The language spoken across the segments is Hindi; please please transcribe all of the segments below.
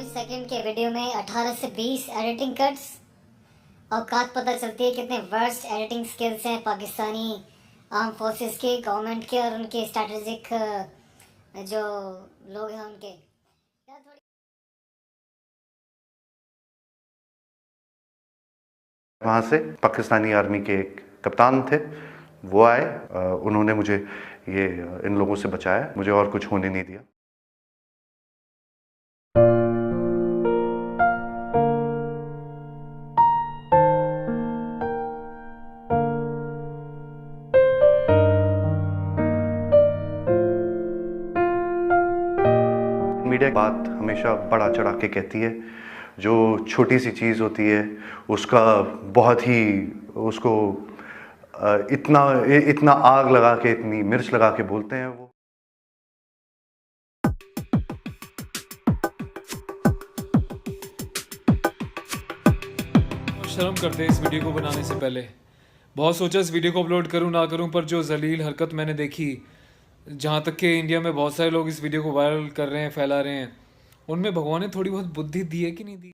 सेकंड के वीडियो में 18 से 20 एडिटिंग कट्स औकात पता चलती है कितने वर्स्ट एडिटिंग स्किल्स हैं पाकिस्तानी आर्म फोर्सेस के, गवर्नमेंट के और उनके स्ट्रैटेजिक जो लोग हैं उनके। वहाँ से पाकिस्तानी आर्मी के एक कप्तान थे, वो आए, उन्होंने मुझे इन लोगों से बचाया, मुझे और कुछ होने नहीं दिया। मीडिया बात हमेशा बढ़ा चढ़ा के कहती है, जो छोटी सी चीज़ होती है उसका बहुत ही उसको इतना आग लगा के, इतनी मिर्च लगा के बोलते हैं वो। शर्म करते हैं इस वीडियो को बनाने से पहले। बहुत सोचा इस वीडियो को अपलोड करूं ना करूं, पर जो जलील हरकत मैंने देखी, जहां तक कि इंडिया में बहुत सारे लोग इस वीडियो को वायरल कर रहे हैं, फैला रहे हैं, उनमें भगवान ने थोड़ी बहुत बुद्धि दी है कि नहीं दी?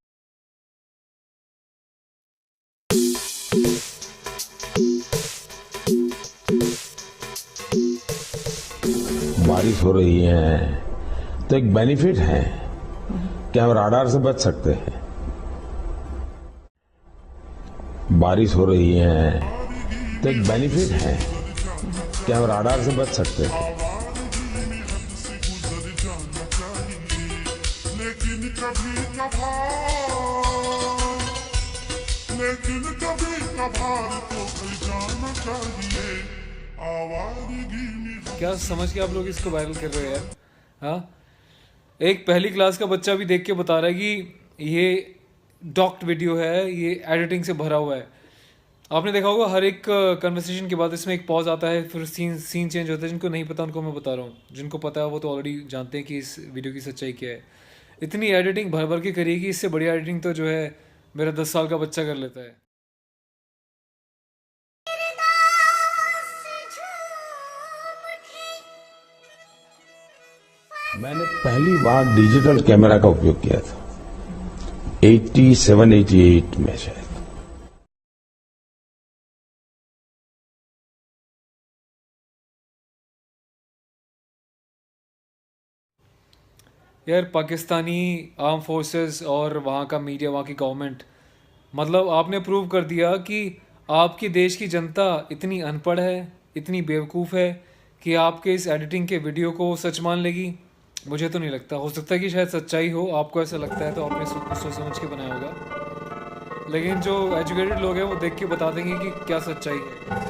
बारिश हो रही है तो एक बेनिफिट है कि हम राडार से बच सकते हैं। बारिश हो रही है तो एक बेनिफिट है कि हम राडार से बच सकते हैं। क्या समझ के आप लोग इसको वायरल कर रहे हो यार? हाँ, एक पहली क्लास का बच्चा भी देख के बता रहा है कि ये डॉक्ड वीडियो है, ये एडिटिंग से भरा हुआ है। आपने देखा होगा हर एक कन्वर्सेशन के बाद इसमें एक पॉज आता है, फिर सीन चेंज होता है। जिनको नहीं पता उनको मैं बता रहा हूँ, जिनको पता है वो तो ऑलरेडी जानते हैं कि इस वीडियो की सच्चाई क्या है। इतनी एडिटिंग भर भर के करिए कि इससे बढ़िया एडिटिंग तो जो है मेरा 10 साल का बच्चा कर लेता है। मैंने पहली बार डिजिटल कैमरा का उपयोग किया था 87-88 में शायद। यार पाकिस्तानी आर्म फोर्सेस और वहाँ का मीडिया, वहाँ की गवर्नमेंट, मतलब आपने प्रूव कर दिया कि आपके देश की जनता इतनी अनपढ़ है, इतनी बेवकूफ़ है कि आपके इस एडिटिंग के वीडियो को सच मान लेगी। मुझे तो नहीं लगता। हो सकता है कि शायद सच्चाई हो, आपको ऐसा लगता है तो आपने सोच समझ के बनाया होगा, लेकिन जो एजुकेटेड लोग हैं वो देख के बता देंगे कि क्या सच्चाई है।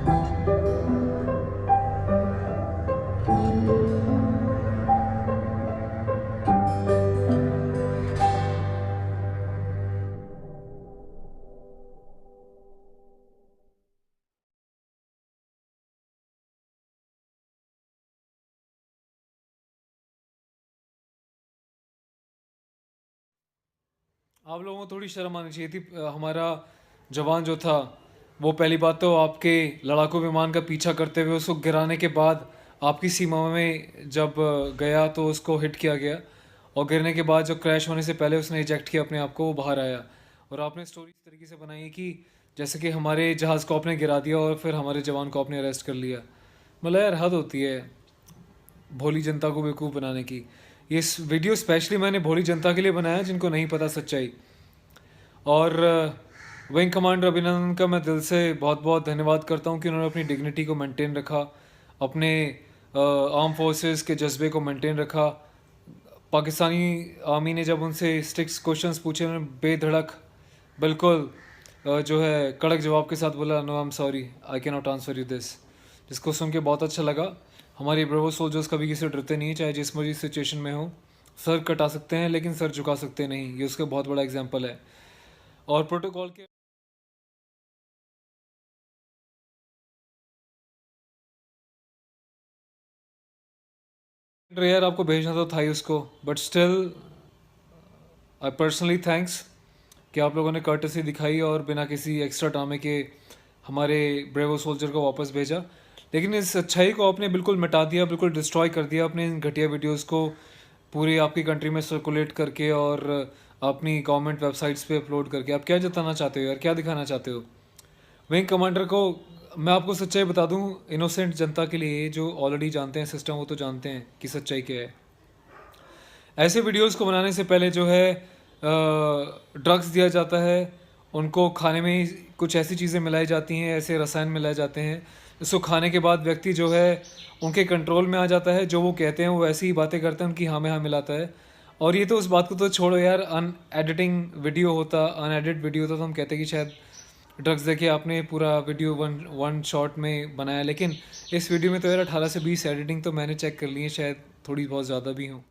आप लोगों को थोड़ी शर्म आनी चाहिए थी। हमारा जवान जो था वो पहली बात तो आपके लड़ाकू विमान का पीछा करते हुए उसको गिराने के बाद आपकी सीमा में जब गया तो उसको हिट किया गया, और गिरने के बाद जो क्रैश होने से पहले उसने इजेक्ट किया अपने आप को, वो बाहर आया। और आपने स्टोरी इस तरीके से बनाई है कि जैसे कि हमारे जहाज़ को आपने गिरा दिया और फिर हमारे जवान को आपने अरेस्ट कर लिया। मतलब यार हद होती है भोली जनता को बेवकूफ़ बनाने की। ये वीडियो स्पेशली मैंने भोली जनता के लिए बनाया जिनको नहीं पता सच्चाई। और विंग कमांडर अभिनंदन का मैं दिल से बहुत बहुत धन्यवाद करता हूँ कि उन्होंने अपनी डिग्निटी को मेंटेन रखा, अपने आर्म फोर्सेस के जज्बे को मेंटेन रखा। पाकिस्तानी आर्मी ने जब उनसे स्ट्रिक्ट क्वेश्चंस पूछे उन्होंने बेधड़क बिल्कुल जो है कड़क जवाब के साथ बोला, no I am sorry, I can not answer you this, जिसको सुन के बहुत अच्छा लगा। हमारे ब्रेवो सोल्जर्स कभी किसी से डरते नहीं, चाहे जिस मर्जी सिचुएशन में हो। सर कटा सकते हैं लेकिन सर झुका सकते नहीं, ये उसका बहुत बड़ा एग्जाम्पल है। और प्रोटोकॉल के यार आपको भेजना तो था ही उसको, but still I personally thanks कि आप लोगों ने कर्टसी दिखाई और बिना किसी एक्स्ट्रा ड्रामे के हमारे ब्रेवो सोल्जर को वापस भेजा। लेकिन इस अच्छाई को आपने बिल्कुल मिटा दिया, बिल्कुल डिस्ट्रॉय कर दिया अपने इन घटिया वीडियोस को पूरी आपकी कंट्री में सर्कुलेट करके और अपनी गवर्नमेंट वेबसाइट्स पे अपलोड करके। आप क्या जताना चाहते हो यार, क्या दिखाना चाहते हो? विंग कमांडर को मैं आपको सच्चाई बता दूं, इनोसेंट जनता के लिए जो ऑलरेडी जानते हैं सिस्टम वो तो जानते हैं कि सच्चाई क्या है। ऐसे वीडियोस को बनाने से पहले जो है ड्रग्स दिया जाता है, उनको खाने में कुछ ऐसी चीज़ें मिलाई जाती हैं, ऐसे रसायन मिलाए जाते हैं जिसको खाने के बाद व्यक्ति जो है उनके कंट्रोल में आ जाता है, जो वो कहते हैं वो ऐसी ही बातें करते हैं, उनकी हाँ में हाँ मिलाता है। और ये तो उस बात को तो छोड़ो यार, अनएडिटिंग वीडियो होता, अनएडिट वीडियो होता तो हम कहते कि शायद ड्रग्स देके आपने पूरा वीडियो वन शॉट में बनाया। लेकिन इस वीडियो में तो यार 18 से 20 एडिटिंग तो मैंने चेक कर ली है, शायद थोड़ी बहुत ज़्यादा भी हो।